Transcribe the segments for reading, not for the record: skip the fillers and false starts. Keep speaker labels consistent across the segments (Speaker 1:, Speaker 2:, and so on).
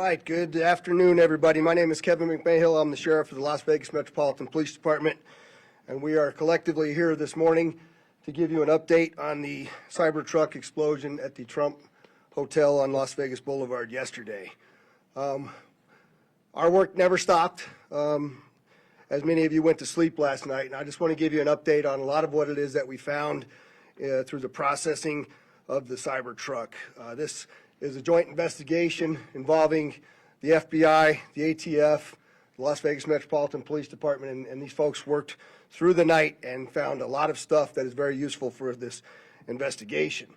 Speaker 1: right, good afternoon, everybody. My name is Kevin McMahill. I'm the sheriff of the Las Vegas Metropolitan Police Department, and we are collectively here this morning to give you an update on the Cybertruck explosion at the Trump Hotel on Las Vegas Boulevard yesterday. Our work never stopped, as many of you went to sleep last night, and I just want to give you an update on a lot of what it is that we found through the processing of the Cybertruck. This is a joint investigation involving the FBI, the ATF, the Las Vegas Metropolitan Police Department, and these folks worked through the night and found a lot of stuff that is very useful for this investigation.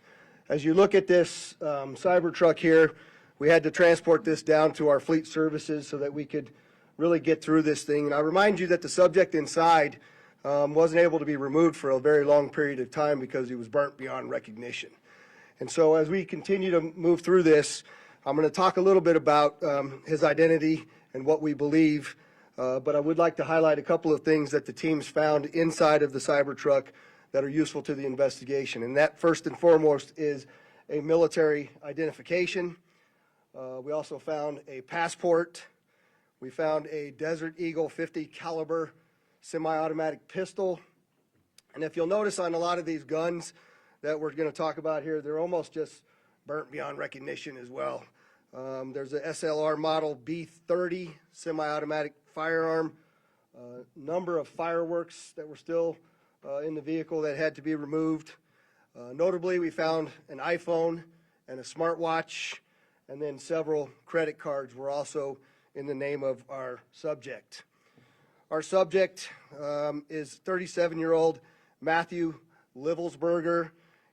Speaker 1: As you look at this Cybertruck here, we had to transport this down to our fleet services so that we could really get through this thing. And I remind you that the subject inside wasn't able to be removed for a very long period of time because he was burnt beyond recognition. And so as we continue to move through this, I'm going to talk a little bit about his identity and what we believe, but I would like to highlight a couple of things that the teams found inside of the Cybertruck that are useful to the investigation. And that, first and foremost, is a military identification. We also found a passport. We found a Desert Eagle 50 caliber semi-automatic pistol. And if you'll notice on a lot of these guns that we're going to talk about here, they're almost just burnt beyond recognition as well. There's a SLR model B30 semi-automatic firearm, number of fireworks that were still in the vehicle that had to be removed. Notably, we found an iPhone and a smartwatch, and then several credit cards were also in the name of our subject. Our subject is 37-year-old Matthew Livelsberger.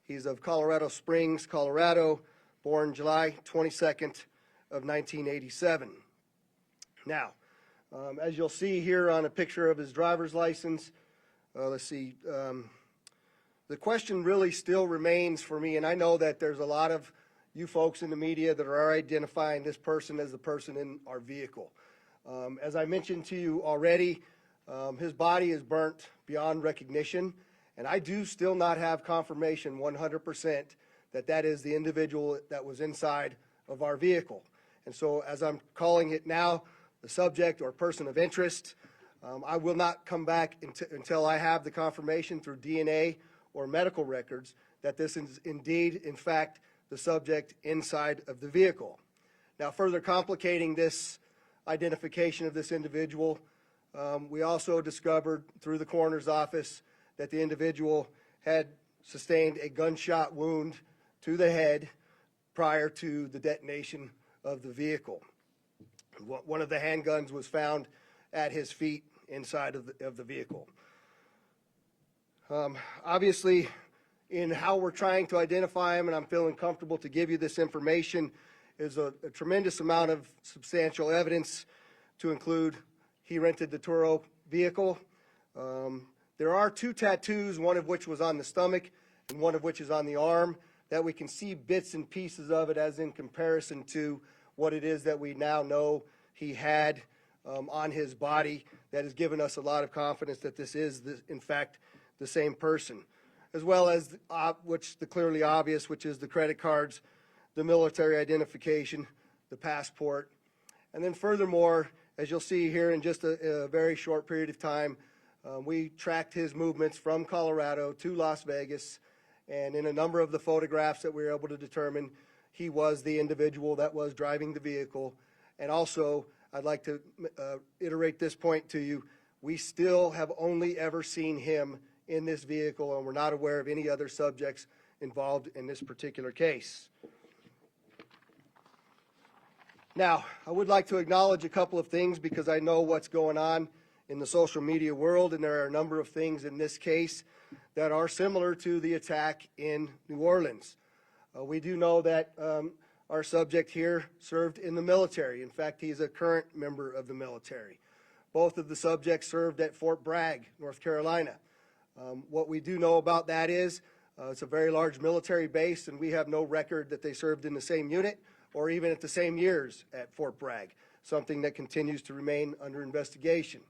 Speaker 1: He's of Colorado Springs, Colorado, born July 22nd of 1987. Now, as you'll see here on a picture of his driver's license, let's see, the question really still remains for me, and I know that there's a lot of you folks in the media that are identifying this person as the person in our vehicle. As I mentioned to you already, his body is burnt beyond recognition, and I do still not have confirmation 100% that that is the individual that was inside of our vehicle. And so as I'm calling it now, the subject or person of interest, I will not come back until I have the confirmation through DNA or medical records that this is indeed, in fact, the subject inside of the vehicle. Now, further complicating this identification of this individual, we also discovered through the coroner's office that the individual had sustained a gunshot wound to the head prior to the detonation of the vehicle. One of the handguns was found at his feet inside of the vehicle. Obviously, in how we're trying to identify him, and I'm feeling comfortable to give you this information, is a tremendous amount of substantial evidence to include he rented the Turo vehicle. There are 2 tattoos, one of which was on the stomach and one of which is on the arm, that we can see bits and pieces of it as in comparison to what it is that we now know he had on his body. That has given us a lot of confidence that this is, in fact, the same person, as well as the clearly obvious, which is the credit cards, the military identification, the passport. And then furthermore, as you'll see here in just a very short period of time, we tracked his movements from Colorado to Las Vegas, and in a number of the photographs that we were able to determine, he was the individual that was driving the vehicle. And also, I'd like to iterate this point to you, we still have only ever seen him in this vehicle, and we're not aware of any other subjects involved in this particular case. Now, I would like to acknowledge a couple of things because I know what's going on in the social media world, and there are a number of things in this case that are similar to the attack in New Orleans. We do know that our subject here served in the military. In fact, he's a current member of the military. Both of the subjects served at Fort Bragg, North Carolina. What we do know about that is it's a very large military base, and we have no record that they served in the same unit or even at the same years at Fort Bragg, something that continues to remain under investigation.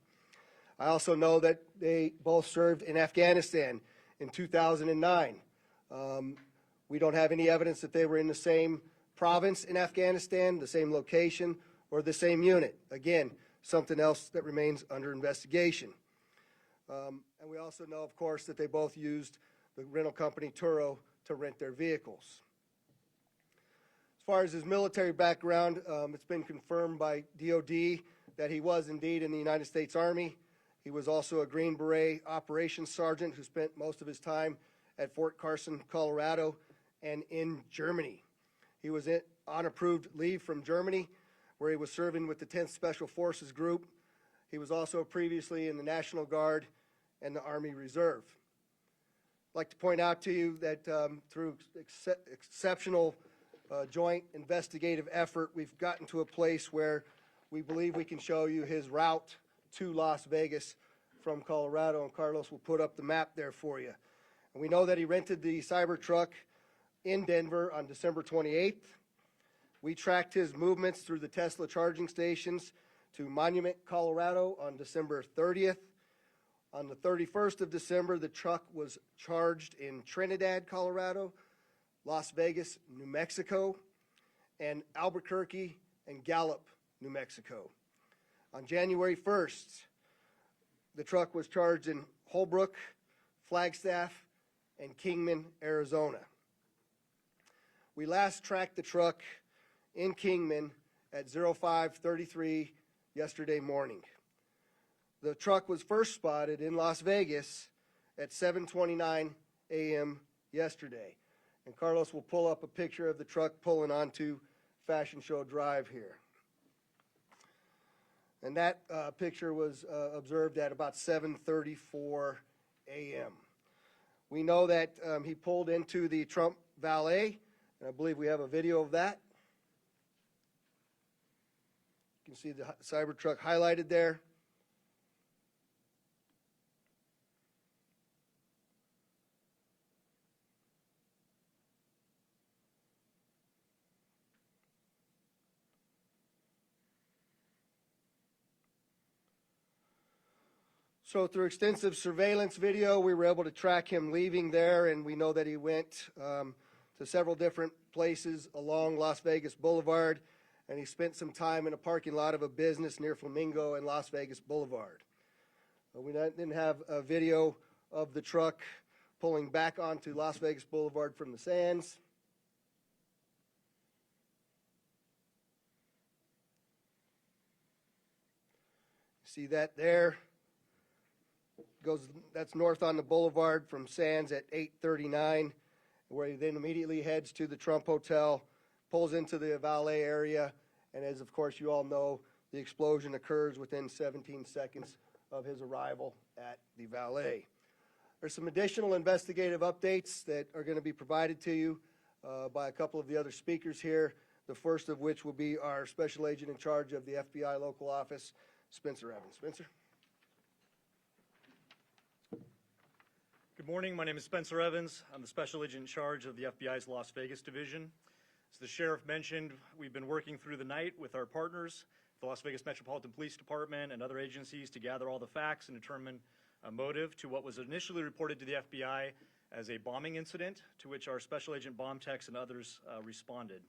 Speaker 1: I also know that they both served in Afghanistan in 2009. We don't have any evidence that they were in the same province in Afghanistan, the same location, or the same unit. Again, something else that remains under investigation. And we also know, of course, that they both used the rental company Turo to rent their vehicles. As far as his military background, it's been confirmed by DOD that he was indeed in the United States Army. He was also a Green Beret operations sergeant who spent most of his time at Fort Carson, Colorado, and in Germany. He was on approved leave from Germany, where he was serving with the 10th Special Forces Group. He was also previously in the National Guard and the Army Reserve. I'd like to point out to you that through exceptional joint investigative effort, we've gotten to a place where we believe we can show you his route to Las Vegas from Colorado, and Carlos will put up the map there for you. And we know that he rented the Cybertruck in Denver on December 28th. We tracked his movements through the Tesla charging stations to Monument, Colorado on December 30th. On the 31st of December, the truck was charged in Trinidad, Colorado, Las Vegas, New Mexico, and Albuquerque and Gallup, New Mexico. On January 1st, the truck was charged in Holbrook, Flagstaff, and Kingman, Arizona. We last tracked the truck in Kingman at 05:33 yesterday morning. The truck was first spotted in Las Vegas at 7:29 a.m. yesterday. And Carlos will pull up a picture of the truck pulling onto Fashion Show Drive here. And that picture was observed at about 7:34 a.m. We know that he pulled into the Trump Valet, and I believe we have a video of that. You can see the Cybertruck highlighted there. So through extensive surveillance video, we were able to track him leaving there, and we know that he went to several different places along Las Vegas Boulevard, and he spent some time in a parking lot of a business near Flamingo and Las Vegas Boulevard. We didn't have a video of the truck pulling back onto Las Vegas Boulevard from the sands. See that there? That's north on the boulevard from Sands at 8:39, where he then immediately heads to the Trump Hotel, pulls into the valet area, and as of course you all know, the explosion occurs within 17 seconds of his arrival at the valet. There's some additional investigative updates that are going to be provided to you by a couple of the other speakers here, the first of which will be our special agent in charge of the FBI local office, Spencer Evans. Spencer?
Speaker 2: Good morning. My name is Spencer Evans. I'm the special agent in charge of the FBI's Las Vegas division. As the sheriff mentioned, we've been working through the night with our partners, the Las Vegas Metropolitan Police Department and other agencies, to gather all the facts and determine a motive to what was initially reported to the FBI as a bombing incident, to which our special agent bomb techs and others responded.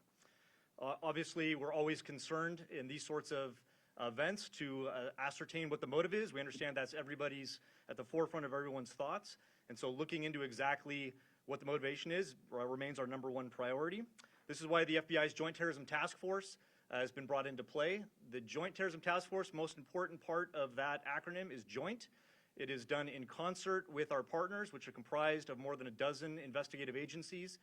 Speaker 2: Obviously, we're always concerned in these sorts of events to ascertain what the motive is. We understand that's at the forefront of everyone's thoughts. And so looking into exactly what the motivation is remains our #1 priority. This is why the FBI's Joint Terrorism Task Force has been brought into play. The Joint Terrorism Task Force, most important part of that acronym is joint. It is done in concert with our partners, which are comprised of more than a dozen investigative agencies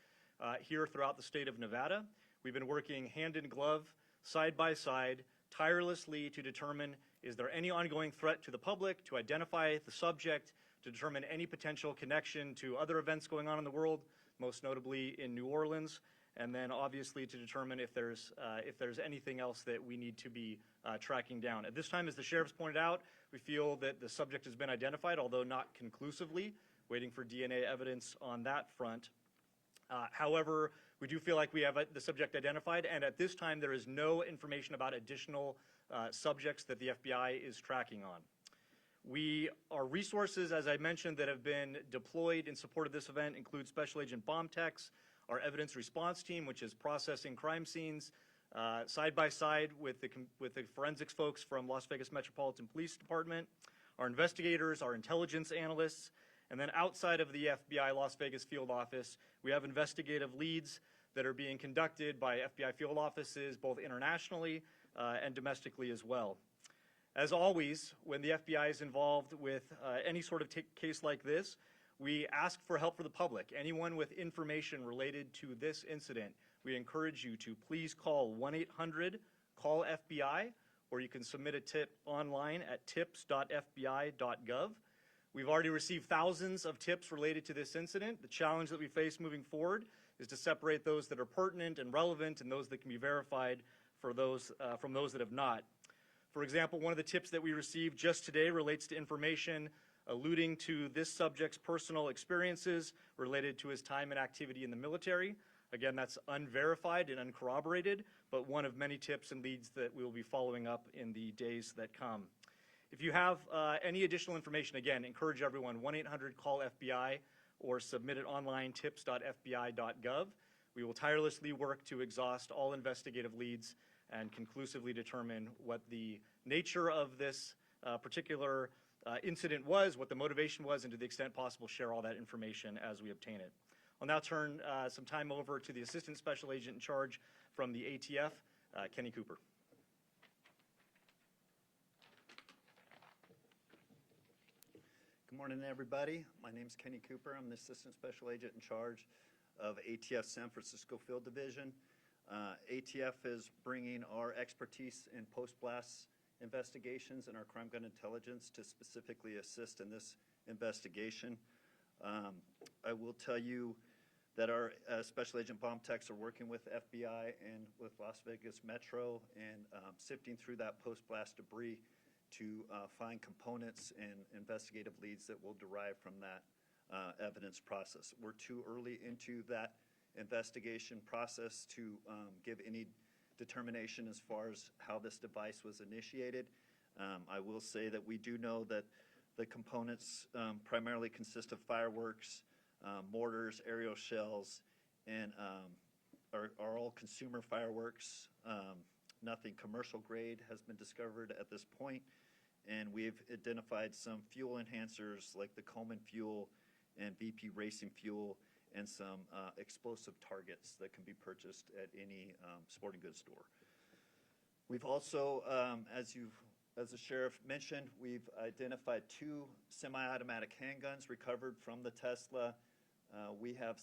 Speaker 2: here throughout the state of Nevada. We've been working hand in glove, side by side, tirelessly to determine, is there any ongoing threat to the public, to identify the subject, to determine any potential connection to other events going on in the world, most notably in New Orleans, and then obviously to determine if there's anything else that we need to be tracking down. At this time, as the sheriff's pointed out, we feel that the subject has been identified, although not conclusively, waiting for DNA evidence on that front. However, we do feel like we have the subject identified, and at this time there is no information about additional subjects that the FBI is tracking on. Our resources, as I mentioned, that have been deployed in support of this event include Special Agent Bomb Techs, our evidence response team, which is processing crime scenes, side by side with the forensics folks from Las Vegas Metropolitan Police Department, our investigators, our intelligence analysts, and then outside of the FBI Las Vegas field office, we have investigative leads that are being conducted by FBI field offices both internationally and domestically as well. As always, when the FBI is involved with any sort of case like this, we ask for help for the public. Anyone with information related to this incident, we encourage you to please call 1-800-CALL-FBI, or you can submit a tip online at tips.fbi.gov. We've already received thousands of tips related to this incident. The challenge that we face moving forward is to separate those that are pertinent and relevant and those that can be verified from those that have not. For example, one of the tips that we received just today relates to information alluding to this subject's personal experiences related to his time and activity in the military. Again, that's unverified and uncorroborated, but one of many tips and leads that we will be following up in the days that come. If you have any additional information, again, encourage everyone, 1-800-CALL-FBI or submit it online, tips.fbi.gov. We will tirelessly work to exhaust all investigative leads and conclusively determine what the nature of this particular incident was, what the motivation was, and to the extent possible, share all that information as we obtain it. I'll now turn some time over to the Assistant Special Agent in charge from the ATF, Kenny Cooper.
Speaker 3: Good morning, everybody. My name is Kenny Cooper. I'm the Assistant Special Agent in charge of ATF San Francisco Field Division. ATF is bringing our expertise in post-blast investigations and our crime gun intelligence to specifically assist in this investigation. I will tell you that our Special Agent bomb techs are working with FBI and with Las Vegas Metro and sifting through that post-blast debris to find components and investigative leads that will derive from that evidence process. We're too early into that investigation process to give any determination as far as how this device was initiated. I will say that we do know that the components primarily consist of fireworks, mortars, aerial shells, and are all consumer fireworks. Nothing commercial grade has been discovered at this point, and we've identified some fuel enhancers like the Coleman fuel and BP racing fuel and some explosive targets that can be purchased at any sporting goods store. We've also, as the sheriff mentioned, we've identified 2 semi-automatic handguns recovered from the Tesla. We have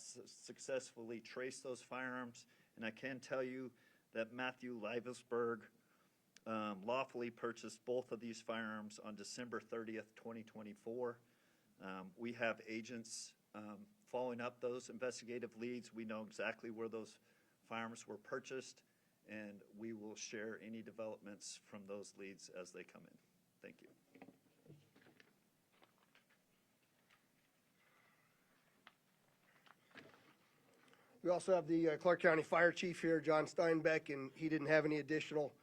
Speaker 3: successfully traced those firearms, and I can tell you that Matthew Livelsberger lawfully purchased both of these firearms on December 30th, 2024. We have agents following up those investigative leads. We know exactly where those firearms were purchased, and we will share any developments from those leads as they come in. Thank you.
Speaker 1: We also have the Clark County Fire Chief here, John Steinbeck, and he didn't have any additional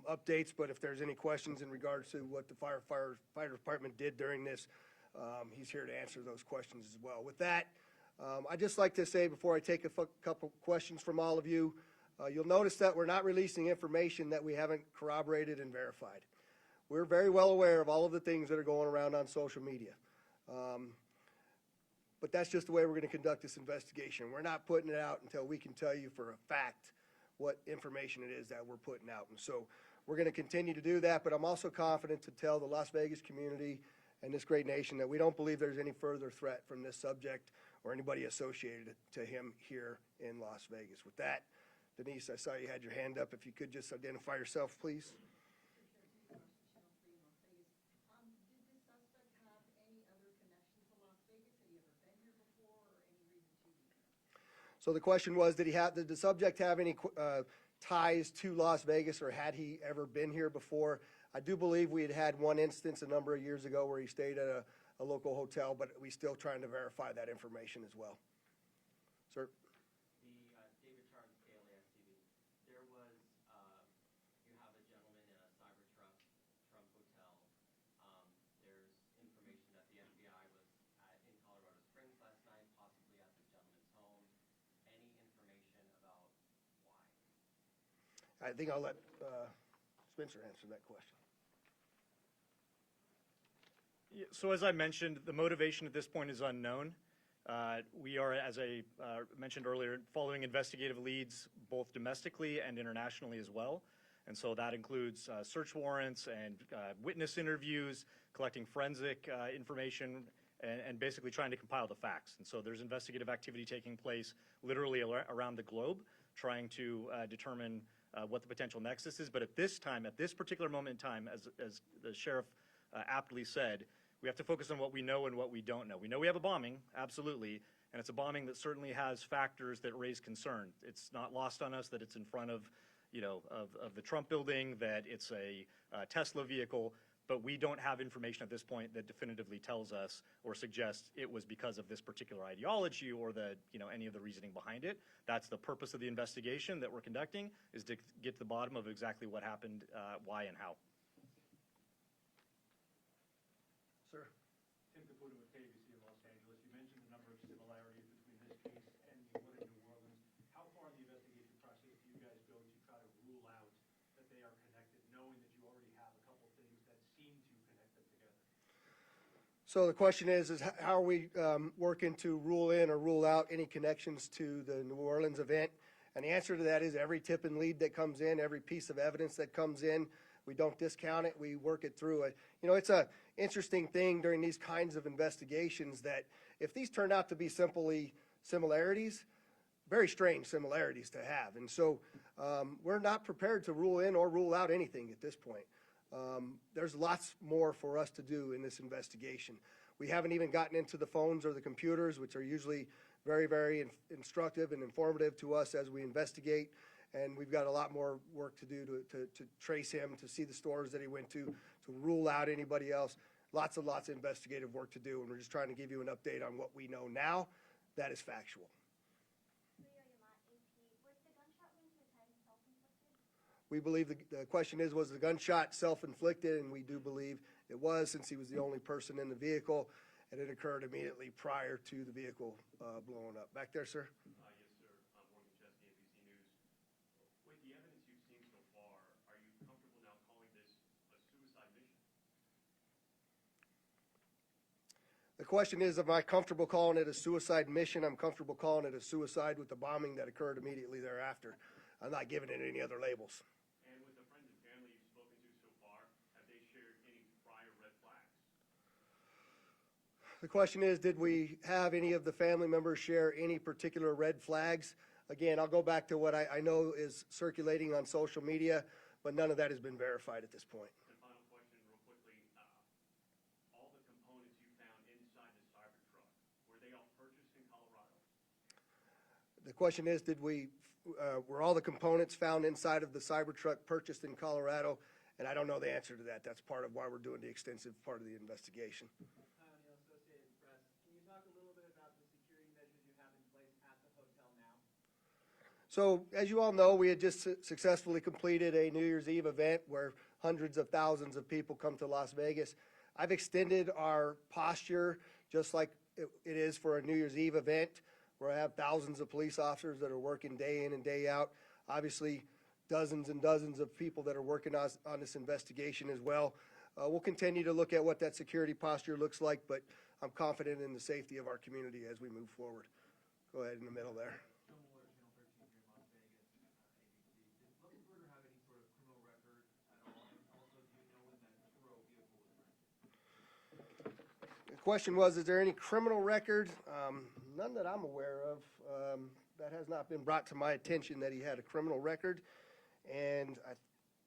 Speaker 1: updates, but if there's any questions in regards to what the fire department did during this, he's here to answer those questions as well. With that, I'd just like to say before I take a couple questions from all of you, you'll notice that we're not releasing information that we haven't corroborated and verified. We're very well aware of all of the things that are going around on social media. But that's just the way we're going to conduct this investigation. We're not putting it out until we can tell you for a fact what information it is that we're putting out. And so we're going to continue to do that, but I'm also confident to tell the Las Vegas community and this great nation that we don't believe there's any further threat from this subject or anybody associated to him here in Las Vegas. With that, Denise, I saw you had your hand up. If you could just identify yourself, please. So the question was, did the subject have any ties to Las Vegas, or had he ever been here before? I do believe we had one instance a number of years ago where he stayed at a local hotel, but we're still trying to verify that information as well. Sir?
Speaker 4: David Charles, KLAS TV. There was, you have a gentleman in a Cybertruck Trump Hotel. There's information that the FBI was in Colorado Springs last night, possibly at the gentleman's home. Any information about why?
Speaker 1: I think I'll let Spencer answer that question.
Speaker 2: Yeah, so as I mentioned, the motivation at this point is unknown. We are, as I mentioned earlier, following investigative leads both domestically and internationally as well. And so that includes search warrants and witness interviews, collecting forensic information, and basically trying to compile the facts. And so there's investigative activity taking place literally around the globe, trying to determine what the potential nexus is. But at this time, at this particular moment in time, as the sheriff aptly said, we have to focus on what we know and what we don't know. We know we have a bombing, absolutely, and it's a bombing that certainly has factors that raise concern. It's not lost on us that it's in front of, of the Trump building, that it's a Tesla vehicle, but we don't have information at this point that definitively tells us or suggests it was because of this particular ideology or any of the reasoning behind it. That's the purpose of the investigation that we're conducting, is to get to the bottom of exactly what happened, why and how.
Speaker 1: Sir?
Speaker 5: Tim Caputo with KBC in Los Angeles. You mentioned a number of similarities between this case and the one in New Orleans. How far in the investigation process do you guys go to try to rule out that they are connected, knowing that you already have a couple things that seem to connect them together?
Speaker 1: So the question is how are we working to rule in or rule out any connections to the New Orleans event? And the answer to that is every tip and lead that comes in, every piece of evidence that comes in, we don't discount it, we work it through it. It's a interesting thing during these kinds of investigations that if these turn out to be simply similarities, very strange similarities to have. And so we're not prepared to rule in or rule out anything at this point. There's lots more for us to do in this investigation. We haven't even gotten into the phones or the computers, which are usually very, very instructive and informative to us as we investigate. And we've got a lot more work to do to trace him, to see the stores that he went to rule out anybody else. Lots of investigative work to do, and we're just trying to give you an update on what we know now that is factual. We believe the question is, was the gunshot self-inflicted? And we do believe it was, since he was the only person in the vehicle, and it occurred immediately prior to the vehicle blowing up. Back there, sir?
Speaker 6: Yes, sir. Morgan Chesky, NBC News. With the evidence you've seen so far, are you comfortable now calling this a suicide mission?
Speaker 1: The question is, am I comfortable calling it a suicide mission? I'm comfortable calling it a suicide with the bombing that occurred immediately thereafter. I'm not giving it any other labels.
Speaker 6: And with the friends and family you've spoken to so far, have they shared any prior red flags?
Speaker 1: The question is, did we have any of the family members share any particular red flags? Again, I'll go back to what I know is circulating on social media, but none of that has been verified at this point.
Speaker 6: And final question, real quickly. All the components you found inside the Cybertruck, were they all purchased in Colorado?
Speaker 1: The question is, were all the components found inside of the Cybertruck purchased in Colorado? And I don't know the answer to that. That's part of why we're doing the extensive part of the investigation.
Speaker 7: Hi, O'Neill, Associated Press. Can you talk a little bit about the security measures you have in place at the hotel now?
Speaker 1: So, as you all know, we had just successfully completed a New Year's Eve event where hundreds of thousands of people come to Las Vegas. I've extended our posture just like it is for a New Year's Eve event, where I have thousands of police officers that are working day in and day out. Obviously, dozens and dozens of people that are working on this investigation as well. We'll continue to look at what that security posture looks like, but I'm confident in the safety of our community as we move forward. Go ahead in the middle there.
Speaker 7: Joe Mueller, Channel 13 here in Las Vegas, ABC. Did Livelsberger have any sort of criminal record at all? And also, do you know when that Turo vehicle was rented?
Speaker 1: The question was, is there any criminal record? None that I'm aware of. That has not been brought to my attention that he had a criminal record. And I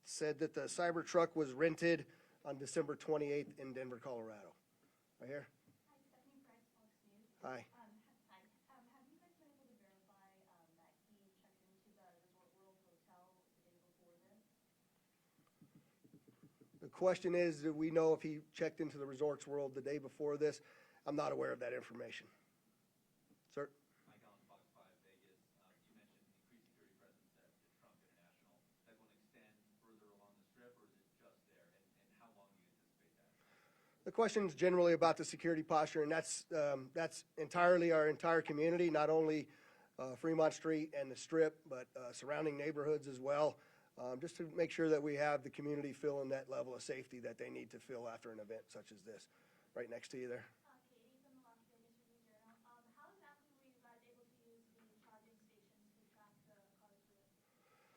Speaker 1: said that the Cybertruck was rented on December 28th in Denver, Colorado. Right here?
Speaker 8: Hi, Stephanie Price, Fox News.
Speaker 1: Hi.
Speaker 8: Hi. Have you guys been able to verify that he checked into the Resort World Hotel the day before this?
Speaker 1: The question is, do we know if he checked into the Resorts World the day before this? I'm not aware of that information. Sir?
Speaker 9: Mike Allen, Fox 5 Vegas. You mentioned increased security presence at the Trump International. Is that going to extend further along the strip, or is it just there? And how long do you anticipate that?
Speaker 1: The question is generally about the security posture, and that's entirely our entire community, not only Fremont Street and the Strip, but surrounding neighborhoods as well. just to make sure that we have the community feeling that level of safety that they need to feel after an event such as this. Right next to you there.
Speaker 8: Katie from the Las Vegas Review-Journal. How exactly were you guys able to use the charging stations to track the cars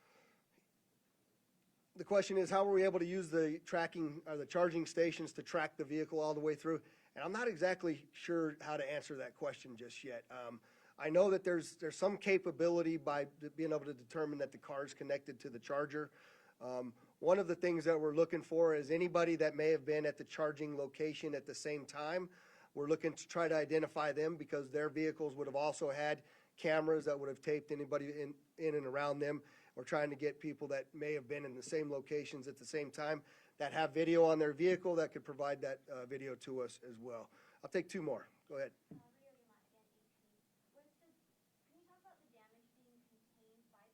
Speaker 8: through it?
Speaker 1: The question is, how were we able to use the tracking or the charging stations to track the vehicle all the way through? And I'm not exactly sure how to answer that question just yet. I know that there's some capability by being able to determine that the car is connected to the charger. One of the things that we're looking for is anybody that may have been at the charging location at the same time. We're looking to try to identify them because their vehicles would have also had cameras that would have taped anybody in and around them. We're trying to get people that may have been in the same locations at the same time that have video on their vehicle that could provide that video to us as well. I'll take two more. Go ahead.
Speaker 8: Can you talk about the damage being contained by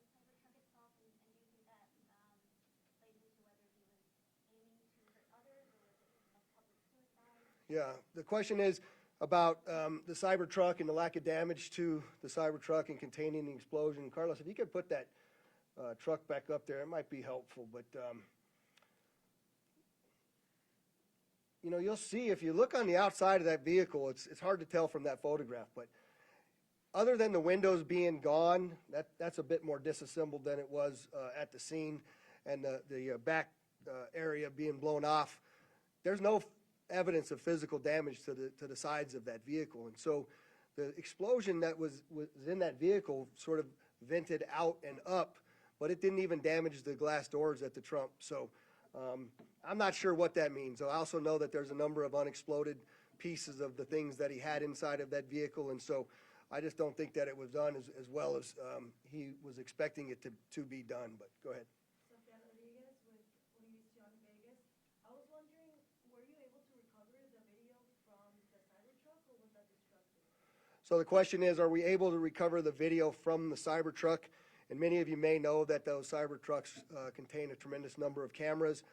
Speaker 8: the Cybertruck itself, and do you think that plays into whether he was aiming to hurt others, or was it a public suicide?
Speaker 1: Yeah, the question is about the Cybertruck and the lack of damage to the Cybertruck and containing the explosion. Carlos, if you could put that truck back up there, it might be helpful. But, you know, you'll see if you look on the outside of that vehicle, it's hard to tell from that photograph. But other than the windows being gone, that's a bit more disassembled than it was at the scene, and the back area being blown off. There's no evidence of physical damage to the sides of that vehicle. And so the explosion that was in that vehicle sort of vented out and up, but it didn't even damage the glass doors at the trunk. So I'm not sure what that means. I also know that there's a number of unexploded pieces of the things that he had inside of that vehicle, and so I just don't think that it was done as well as he was expecting it to be done. But go ahead.
Speaker 8: Sophia Rodriguez with Univision Vegas. I was wondering, were you able to recover the video from the Cybertruck, or was that destructed?
Speaker 1: So the question is, are we able to recover the video from the Cybertruck? And many of you may know that those Cybertrucks contain a tremendous number of cameras.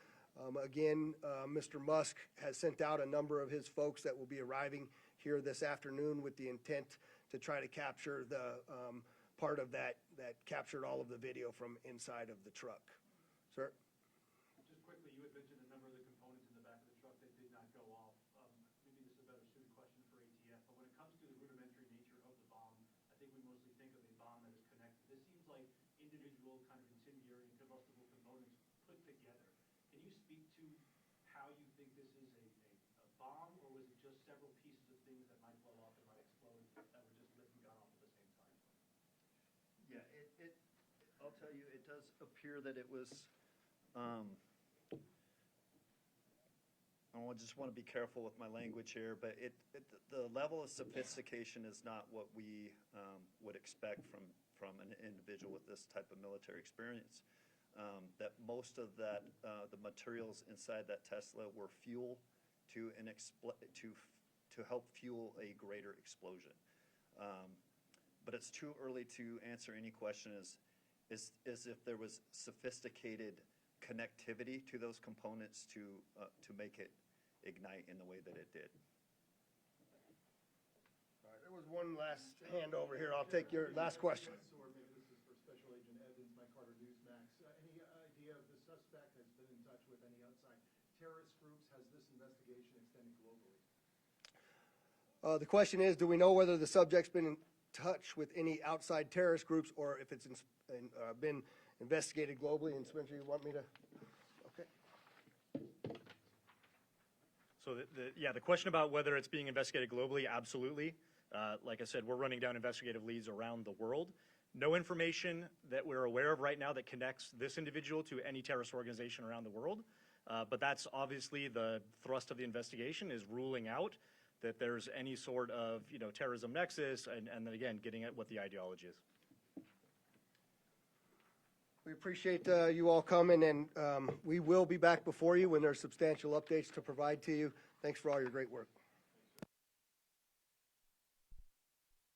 Speaker 1: Again, Mr. Musk has sent out a number of his folks that will be arriving here this afternoon with the intent to try to capture the part of that captured all of the video from inside of the truck. Sir?
Speaker 5: Just quickly, you had mentioned a number of the components in the back of the truck that did not go off. Maybe this is a better suited question for ATF, but when it comes to the rudimentary nature of the bomb, I think we mostly think of a bomb that is connected. This seems like individual kind of incendiary and combustible components put together. Can you speak to how you think this is a bomb, or was it just several pieces of things that might blow up and might explode that were just lit and gone off at the same time?
Speaker 3: Yeah, I'll tell you, it does appear that it was, I just want to be careful with my language here, but the level of sophistication is not what we would expect from an individual with this type of military experience. That most of the materials inside that Tesla were fuel to help fuel a greater explosion. But it's too early to answer any question as if there was sophisticated connectivity to those components to make it ignite in the way that it did.
Speaker 1: All right, there was one last hand over here. I'll take your last question.
Speaker 10: Or maybe this is for Special Agent Evans, Mike Carter, Newsmax. Any idea if the suspect has been in touch with any outside terrorist groups? Has this investigation extended globally?
Speaker 1: The question is, do we know whether the subject's been in touch with any outside terrorist groups or if it's been investigated globally? And Spencer, you want me to? Okay.
Speaker 2: So the question about whether it's being investigated globally, absolutely. Like I said, we're running down investigative leads around the world. No information that we're aware of right now that connects this individual to any terrorist organization around the world. But that's obviously the thrust of the investigation, is ruling out that there's any sort of terrorism nexus, and then again, getting at what the ideology is.
Speaker 1: We appreciate you all coming, and we will be back before you when there's substantial updates to provide to you. Thanks for all your great work.